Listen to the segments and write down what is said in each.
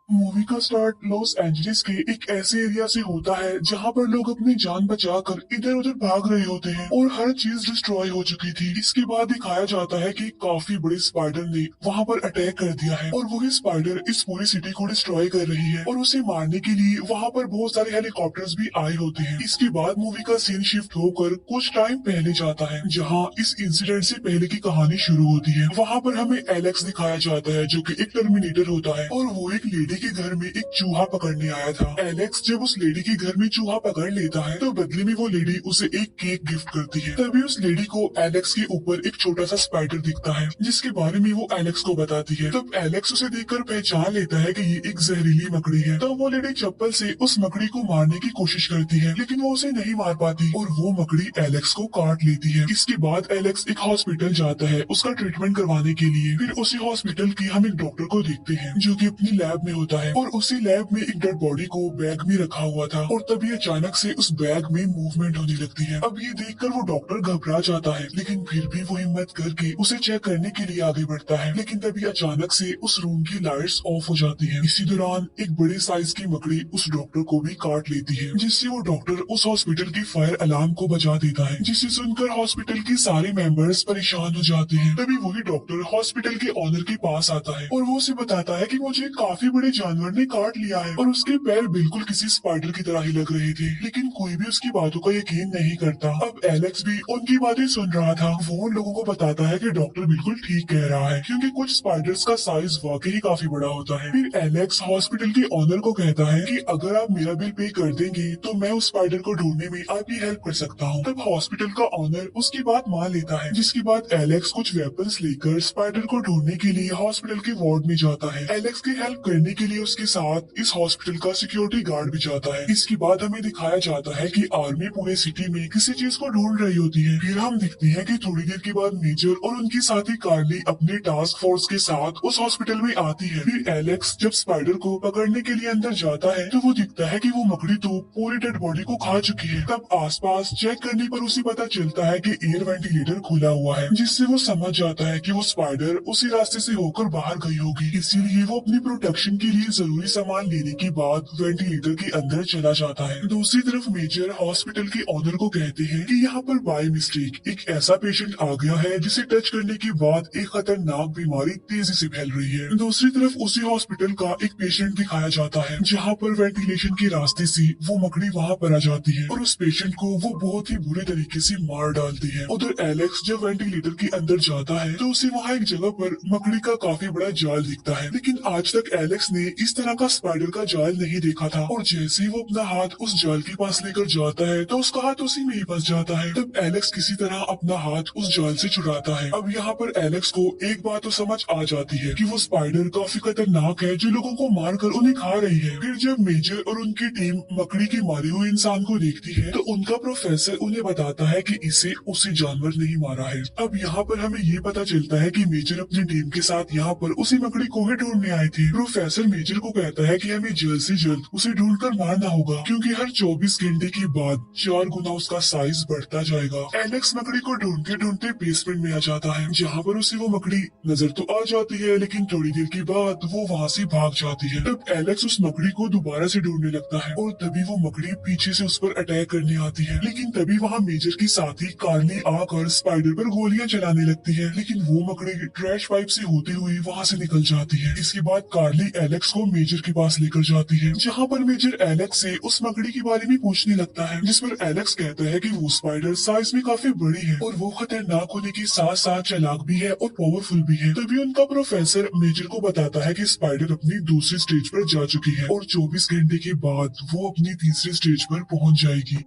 Movie का start Los Angeles के एक ऐसे एरिया से होता है जहां पर लोग अपनी जान बचाकर इधर उधर भाग रहे होते हैं और हर चीज डिस्ट्रॉय हो चुकी थी। इसके बाद दिखाया जाता है कि काफी बड़े स्पाइडर ने वहां पर अटैक कर दिया है और वही स्पाइडर इस पूरी सिटी को डिस्ट्रॉय कर रही है और उसे मारने के लिए वहां पर बहुत सारे हेलीकॉप्टर्स भी आए होते हैं। इसके बाद मूवी का सीन शिफ्ट होकर कुछ टाइम पहले जाता है जहाँ इस इंसिडेंट से पहले की कहानी शुरू होती है। वहां पर हमें एलेक्स दिखाया जाता है जो कि एक टर्मिनेटर होता है और वो एक लेडी के घर में एक चूहा पकड़ने आया था। एलेक्स जब उस लेडी के घर में चूहा पकड़ लेता है तो बदले में वो लेडी उसे एक केक गिफ्ट करती है। तभी उस लेडी को एलेक्स के ऊपर एक छोटा सा स्पाइडर दिखता है जिसके बारे में वो एलेक्स को बताती है। तब एलेक्स उसे देखकर पहचान लेता है कि ये एक जहरीली मकड़ी है। तब वो लेडी चप्पल से उस मकड़ी को मारने की कोशिश करती है लेकिन वो उसे नहीं मार पाती और वो मकड़ी एलेक्स को काट लेती है। इसके बाद एलेक्स एक हॉस्पिटल जाता है उसका ट्रीटमेंट करवाने के लिए। फिर उसी हॉस्पिटल की हम एक डॉक्टर को देखते हैं जो कि अपनी लैब में होता है और उसी लैब में एक डेड बॉडी को बैग में रखा हुआ था और तभी अचानक से उस बैग में मूवमेंट होने लगती है। अब ये देखकर वो डॉक्टर घबरा जाता है लेकिन फिर भी वो हिम्मत करके उसे चेक करने के लिए आगे बढ़ता है। लेकिन तभी अचानक से उस रूम की लाइट्स ऑफ हो जाती है। इसी दौरान एक बड़े साइज की मकड़ी उस डॉक्टर को भी काट लेती है जिससे वो डॉक्टर उस हॉस्पिटल की फायर अलार्म को बजा देता है जिसे सुनकर हॉस्पिटल के सारे मेंबर्स परेशान हो जाते हैं। तभी वही डॉक्टर हॉस्पिटल के ऑनर के पास आता है और वो उसे बताता है कि मुझे काफी बड़े जानवर ने काट लिया है और उसके पैर बिल्कुल किसी स्पाइडर की तरह ही लग रहे थे लेकिन कोई भी उसकी बातों का यकीन नहीं करता। अब एलेक्स भी उनकी बातें सुन रहा था। वो उन लोगों को बताता है कि डॉक्टर बिल्कुल ठीक कह रहा है क्योंकि कुछ स्पाइडर्स का साइज वाकई काफी बड़ा होता है। फिर एलेक्स हॉस्पिटल के ऑनर को कहता है कि अगर आप मेरा बिल पे कर देंगे तो मैं उस स्पाइडर को ढूंढने में आपकी हेल्प कर सकता हूँ। तब हॉस्पिटल का ऑनर उसकी बात मान लेता है जिसके बाद एलेक्स कुछ वेपन्स लेकर स्पाइडर को ढूंढने के लिए हॉस्पिटल के वार्ड में जाता है। एलेक्स की हेल्प करने के लिए उसके साथ इस हॉस्पिटल का सिक्योरिटी गार्ड भी जाता है। इसके बाद हमें दिखाया जाता है कि आर्मी पूरे सिटी में किसी चीज को ढूंढ रही होती है। फिर हम देखते हैं कि थोड़ी देर के बाद मेजर और उनकी साथी कार्ली अपने टास्क फोर्स के साथ उस हॉस्पिटल में आती है। फिर एलेक्स जब स्पाइडर को पकड़ने के लिए अंदर जाता है तो वो दिखता है कि वो मकड़ी तो पूरी डेड बॉडी को खा चुकी है। तब आसपास चेक करने पर उसे पता चलता है कि एयर वेंटिलेटर खुला हुआ है जिससे वो समझ जाता है कि वो स्पाइडर उसी रास्ते से होकर बाहर गई होगी। इसीलिए वो अपनी प्रोटेक्शन के लिए जरूरी सामान लेने के बाद वेंटिलेटर के अंदर चला जाता है। दूसरी तरफ मेजर हॉस्पिटल के ऑनर को कहते हैं कि यहाँ पर बाय मिस्टेक एक ऐसा पेशेंट आ गया है जिसे टच करने के बाद एक खतरनाक बीमारी तेजी से फैल रही है। दूसरी तरफ उसी हॉस्पिटल का एक पेशेंट दिखाया जाता है जहाँ पर वेंटिलेशन के रास्ते से वो मकड़ी वहाँ पर आ जाती है और उस पेशेंट को वो बहुत ही बुरे तरीके से मार डालती है। उधर एलेक्स जब वेंटिलेटर के अंदर जाता है तो उसे वहाँ एक जगह पर मकड़ी का काफी बड़ा जाल दिखता है लेकिन आज तक एलेक्स ने इस तरह का स्पाइडर का जाल नहीं देखा था और जैसे ही वो अपना हाथ उस जाल के पास लेकर जाता है तो उसका हाथ उसी में ही फंस जाता है। तब एलेक्स किसी तरह अपना हाथ उस जाल से छुड़ाता है। अब यहाँ पर एलेक्स को एक बात तो समझ आ जाती है कि वो स्पाइडर काफी खतरनाक है जो लोगों को मारकर उन्हें खा रही है। फिर जब मेजर और उनकी टीम मकड़ी के मारे हुए इंसान को देखती है तो उनका प्रोफेसर उन्हें बताता है कि इसे उसी जानवर ने ही मारा है। अब यहाँ पर हमें ये पता चलता है कि मेजर अपनी टीम के साथ यहाँ पर उसी मकड़ी को ही ढूंढने आए थे। प्रोफेसर मेजर को कहता है कि हमें जल्द से जल्द उसे ढूंढकर मारना होगा क्योंकि हर 24 घंटे के बाद 4 गुना उसका साइज बढ़ता जाएगा। एलेक्स मकड़ी को ढूंढते ढूंढते बेसमेंट में आ जाता है जहाँ पर उसे वो मकड़ी नजर तो आ जाती है लेकिन थोड़ी देर के बाद वो वहाँ से भाग जाती है। तब एलेक्स उस मकड़ी को दोबारा से ढूंढने लगता है और तभी वो मकड़ी पीछे से उस पर अटैक करने आती है लेकिन तभी वहाँ मेजर की साथी कार्ली आकर स्पाइडर पर गोलियां चलाने लगती है लेकिन वो मकड़ी ट्रैश पाइप से होते हुए वहाँ से निकल जाती है। इसके बाद कार्ली एलेक्स को मेजर के पास लेकर जाती है जहाँ पर मेजर एलेक्स से उस मकड़ी के बारे में पूछने लगता है जिस पर एलेक्स कहता है कि वो स्पाइडर साइज में काफी बड़ी है और वो खतरनाक होने के साथ साथ चालाक भी है और पावरफुल भी है। तभी उनका प्रोफेसर मेजर को बताता है कि स्पाइडर अपनी दूसरी स्टेज पर जा चुकी है और 24 घंटे के बाद वो अपनी तीसरी स्टेज पर पहुंच जाएगी।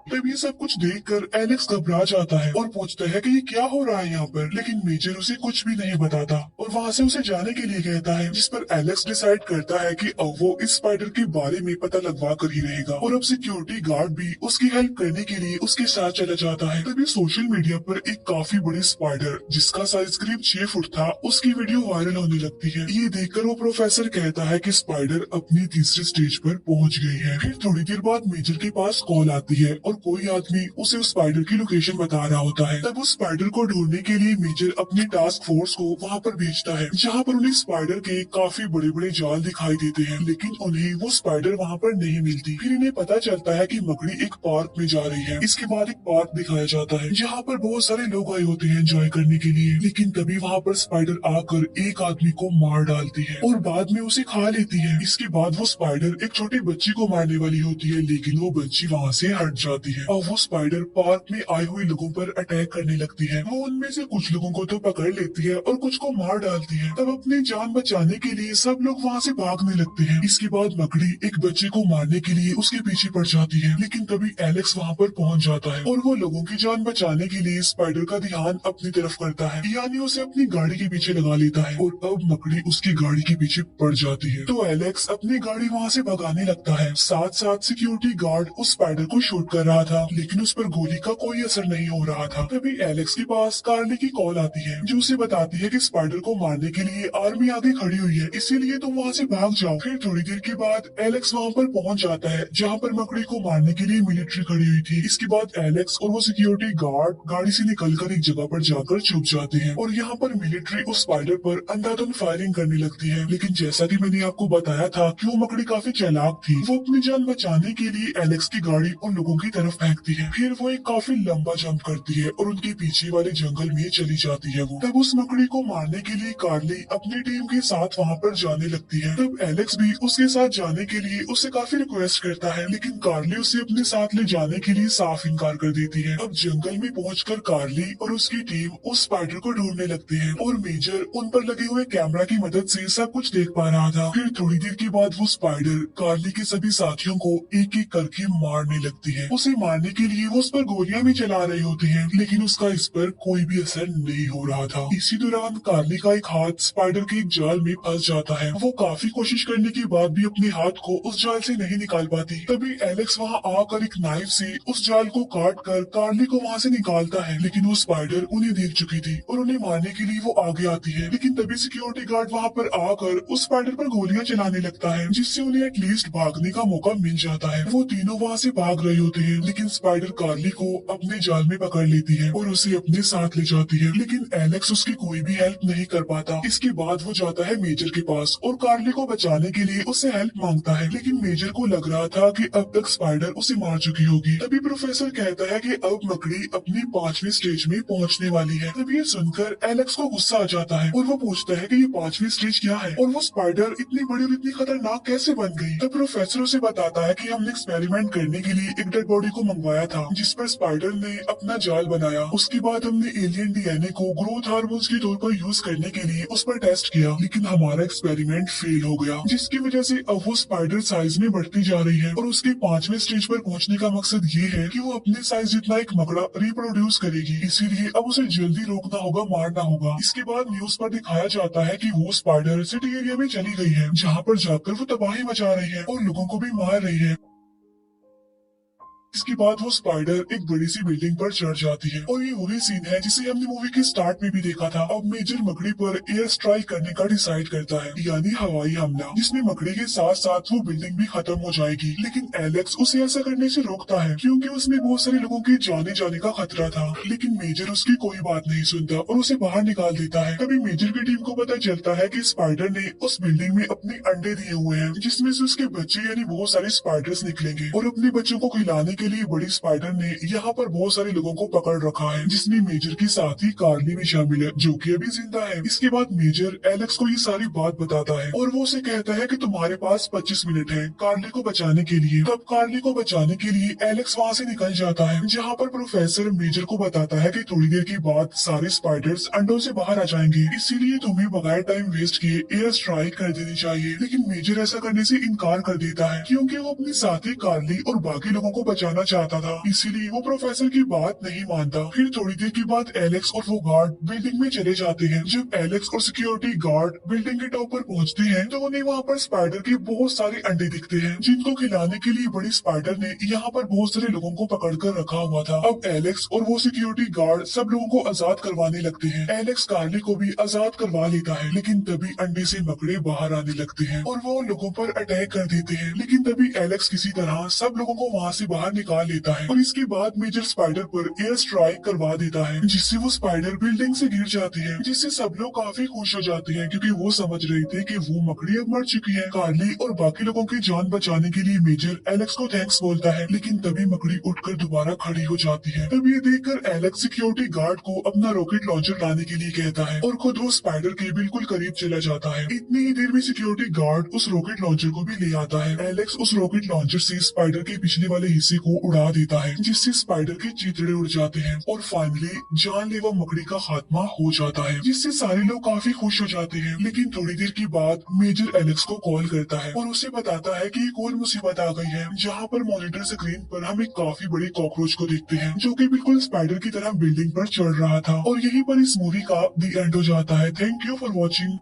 तब ये सब कुछ देखकर एलेक्स घबरा जाता है और पूछता है कि ये क्या हो रहा है यहाँ पर, लेकिन मेजर उसे कुछ भी नहीं बताता और वहाँ से उसे जाने के लिए कहता है जिस पर एलेक्स डिसाइड करता है कि अब वो इस स्पाइडर के बारे में पता लगवा कर ही रहेगा और अब सिक्योरिटी गार्ड भी उसकी हेल्प करने के लिए उसके साथ चला जाता है। तभी सोशल मीडिया पर एक काफी बड़ी स्पाइडर जिसका साइज करीब 6 फुट था उसकी वीडियो वायरल होने लगती है। ये देखकर वो प्रोफेसर कहता है कि स्पाइडर अपनी तीसरी स्टेज पर पहुंच गई है। फिर थोड़ी देर बाद मेजर के पास कॉल आती है और कोई आदमी उसे उस स्पाइडर की लोकेशन बता रहा होता है। तब उस स्पाइडर को ढूंढने के लिए मेजर अपनी टास्क फोर्स को वहाँ पर भेजता है, जहाँ पर उन्हें स्पाइडर के काफी बड़े बड़े जाल दिखाई देते हैं, लेकिन उन्हें वो स्पाइडर वहाँ पर नहीं मिलती। फिर इन्हें पता चलता है कि मकड़ी एक पार्क में जा रही है। इसके बाद एक पार्क दिखाया जाता है जहाँ पर बहुत सारे लोग आए होते हैं एंजॉय करने के लिए, लेकिन तभी वहाँ पर स्पाइडर आकर एक आदमी को मार डालती है और बाद में उसे खा लेती है। इसके बाद वो स्पाइडर एक छोटी बच्ची को मारने वाली होती है, लेकिन वो बच्ची वहाँ से हट जाती है और वो स्पाइडर पार्क में आए हुए लोगों पर अटैक करने लगती है। वो उनमें से कुछ लोगों को तो पकड़ लेती है और कुछ को मार डालती है। तब अपनी जान बचाने के लिए सब लोग वहाँ से भागने लगते हैं। इसके बाद मकड़ी एक बच्चे को मारने के लिए उसके पीछे पड़ जाती है, लेकिन तभी एलेक्स वहाँ पर पहुँच जाता है और वो लोगों की जान बचाने के लिए स्पाइडर का ध्यान अपनी तरफ करता है, यानी उसे अपनी गाड़ी के पीछे लगा लेता है और अब मकड़ी उसकी गाड़ी के पीछे पड़ जाती है। तो एलेक्स अपनी गाड़ी वहाँ से भगाने लगता है। साथ साथ सिक्योरिटी गार्ड उस स्पाइडर को शूट कर रहा था, लेकिन उस पर गोली का कोई असर नहीं हो रहा था। तभी एलेक्स के पास कार्ली की कॉल आती है, जो उसे बताती है कि स्पाइडर को मारने के लिए आर्मी आगे खड़ी हुई है, इसीलिए तुम वहाँ से भाग जाओ। फिर थोड़ी देर के बाद एलेक्स वहाँ पर पहुँच जाता है, जहाँ पर मकड़ी को मारने के लिए मिलिट्री खड़ी हुई थी। इसके बाद एलेक्स और वो सिक्योरिटी गार्ड गाड़ी से निकलकर एक जगह पर जाकर छुप जाते हैं और यहाँ पर मिलिट्री उस स्पाइडर पर अंधाधुंध फायरिंग करने लगती है। लेकिन जैसा कि मैंने आपको बताया था कि वो मकड़ी काफी चालाक थी, वो अपनी जान बचाने के लिए एलेक्स की गाड़ी उन लोगों की तरफ फेंकती है। फिर वो एक काफी लंबा जंप करती है और उनके पीछे वाले जंगल में चली जाती है। वो तब उस मकड़ी को मारने के लिए कार्ली अपनी टीम के साथ वहाँ पर जाने लगती है। तब एलेक्स भी उसके साथ जाने के लिए उससे काफी रिक्वेस्ट करता है, लेकिन कार्ली उसे अपने साथ ले जाने के लिए साफ इनकार कर देती है। अब जंगल में पहुंचकर कार्ली और उसकी टीम उस स्पाइडर को ढूंढने लगती है और मेजर उन पर लगे हुए कैमरा की मदद से सब कुछ देख पा रहा था। फिर थोड़ी देर के बाद वो स्पाइडर कार्ली के सभी साथियों को एक एक करके मारने लगती है। उसे मारने के लिए वो उस पर गोलियां भी चला रहे होते हैं, लेकिन उसका इस पर कोई भी असर नहीं हो रहा था। इसी दौरान कार्ली का एक हाथ स्पाइडर के एक जाल में फंस जाता है। वो काफी कोशिश करने के बाद भी अपने हाथ को उस जाल से नहीं निकाल पाती। तभी एलेक्स वहाँ आकर एक नाइफ से उस जाल को काट कर कार्ली को वहाँ से निकालता है, लेकिन वो स्पाइडर उन्हें देख चुकी थी और उन्हें मारने के लिए वो आगे आती है। लेकिन तभी सिक्योरिटी गार्ड वहाँ पर आकर उस स्पाइडर पर गोलियां चलाने लगता है, जिससे उन्हें एटलीस्ट भागने का मौका मिल जाता है। वो तीनों वहाँ से भाग रहे होते हैं, लेकिन स्पाइडर कार्ली को अपने जाल में पकड़ लेती है और उसे अपने साथ ले जाती है, लेकिन एलेक्स उसकी कोई भी हेल्प नहीं कर पाता। इसके बाद वो जाता है मेजर के पास और कार्ली को बचाने के लिए उससे हेल्प मांगता है, लेकिन मेजर को लग रहा था कि अब तक स्पाइडर उसे मार चुकी होगी। तभी प्रोफेसर कहता है कि अब मकड़ी अपनी 5वीं स्टेज में पहुंचने वाली है। तभी ये सुनकर एलेक्स को गुस्सा आ जाता है और वो पूछता है कि ये 5वीं स्टेज क्या है और वो स्पाइडर इतनी बड़ी और इतनी खतरनाक कैसे बन गई। तब प्रोफेसर उसे बताता है कि हमने एक्सपेरिमेंट करने के लिए एक डेड बॉडी को मंगवाया था, जिस पर स्पाइडर ने अपना जाल बनाया। उसके बाद हमने एलियन डीएनए को ग्रोथ हार्मोन्स के तौर पर यूज करने के लिए उस पर टेस्ट किया, लेकिन हमारा एक्सपेरिमेंट फेल हो गया, जिसकी वजह से अब वो स्पाइडर साइज में बढ़ती जा रही है और उसके 5वें स्टेज पर पहुंचने का मकसद ये है कि वो अपने साइज जितना एक मकड़ा रिप्रोड्यूस करेगी। इसीलिए अब उसे जल्दी रोकना होगा, मारना होगा। इसके बाद न्यूज पर दिखाया जाता है कि वो स्पाइडर सिटी एरिया में चली गई है, जहाँ पर जाकर वो तबाही मचा रही है और लोगों को भी मार रही है। इसके बाद वो स्पाइडर एक बड़ी सी बिल्डिंग पर चढ़ जाती है और ये वही सीन है जिसे हमने मूवी के स्टार्ट में भी देखा था। अब मेजर मकड़ी पर एयर स्ट्राइक करने का डिसाइड करता है, यानी हवाई हमला, जिसमें मकड़ी के साथ साथ वो बिल्डिंग भी खत्म हो जाएगी। लेकिन एलेक्स उसे ऐसा करने से रोकता है, क्योंकि उसमें बहुत सारे लोगों के जाने का खतरा था। लेकिन मेजर उसकी कोई बात नहीं सुनता और उसे बाहर निकाल देता है। तभी मेजर की टीम को पता चलता है कि स्पाइडर ने उस बिल्डिंग में अपने अंडे दिए हुए हैं, जिसमें से उसके बच्चे यानी बहुत सारे स्पाइडर्स निकलेंगे और अपने बच्चों को खिलाने के लिए बड़ी स्पाइडर ने यहाँ पर बहुत सारे लोगों को पकड़ रखा है, जिसमें मेजर के साथ ही कार्ली भी शामिल है, जो कि अभी जिंदा है। इसके बाद मेजर एलेक्स को ये सारी बात बताता है और वो उसे कहता है कि तुम्हारे पास 25 मिनट है कार्ली को बचाने के लिए। तब कार्ली को बचाने के लिए एलेक्स वहाँ से निकल जाता है, जहाँ पर प्रोफेसर मेजर को बताता है कि थोड़ी देर के बाद सारे स्पाइडर्स अंडों से बाहर आ जाएंगे, इसीलिए तुम्हें बगैर टाइम वेस्ट किए एयर स्ट्राइक कर देनी चाहिए। लेकिन मेजर ऐसा करने से इनकार कर देता है, क्योंकि वो अपने साथी कार्ली और बाकी लोगों को बचाना चाहता था, इसीलिए वो प्रोफेसर की बात नहीं मानता। फिर थोड़ी देर के बाद एलेक्स और वो गार्ड बिल्डिंग में चले जाते हैं। जब एलेक्स और सिक्योरिटी गार्ड बिल्डिंग के टॉप पर पहुंचते हैं तो उन्हें वहाँ पर स्पाइडर के बहुत सारे अंडे दिखते हैं, जिनको खिलाने के लिए बड़ी स्पाइडर ने यहाँ पर बहुत सारे लोगों को पकड़ कर रखा हुआ था। अब एलेक्स और वो सिक्योरिटी गार्ड सब लोगों को आजाद करवाने लगते हैं। एलेक्स कार्ली को भी आजाद करवा लेता है, लेकिन तभी अंडे से मकड़े बाहर आने लगते हैं और वो लोगों पर अटैक कर देते हैं। लेकिन तभी एलेक्स किसी तरह सब लोगों को वहाँ से बाहर निकाल लेता है और इसके बाद मेजर स्पाइडर पर एयर स्ट्राइक करवा देता है, जिससे वो स्पाइडर बिल्डिंग से गिर जाती है, जिससे सब लोग काफी खुश हो जाते हैं क्योंकि वो समझ रहे थे कि वो मकड़ी अब मर चुकी है। कार्ली और बाकी लोगों की जान बचाने के लिए मेजर एलेक्स को थैंक्स बोलता है, लेकिन तभी मकड़ी उठकर दोबारा खड़ी हो जाती है। तब ये देखकर एलेक्स सिक्योरिटी गार्ड को अपना रॉकेट लॉन्चर लाने के लिए कहता है और खुद वो स्पाइडर के बिल्कुल करीब चला जाता है। इतनी ही देर में सिक्योरिटी गार्ड उस रॉकेट लॉन्चर को भी ले आता है। एलेक्स उस रॉकेट लॉन्चर से स्पाइडर के पिछले वाले हिस्से को उड़ा देता है, जिससे स्पाइडर के चिथड़े उड़ जाते हैं और फाइनली जानलेवा मकड़ी का खात्मा हो जाता है, जिससे सारे लोग काफी खुश हो जाते हैं। लेकिन थोड़ी देर के बाद मेजर एलेक्स को कॉल करता है और उसे बताता है कि एक और मुसीबत आ गई है, जहाँ पर मॉनिटर स्क्रीन पर हम एक काफी बड़े कॉकरोच को देखते हैं जो कि बिल्कुल स्पाइडर की तरह बिल्डिंग पर चढ़ रहा था। और यहीं पर इस मूवी का दी एंड हो जाता है। Thank you for watching.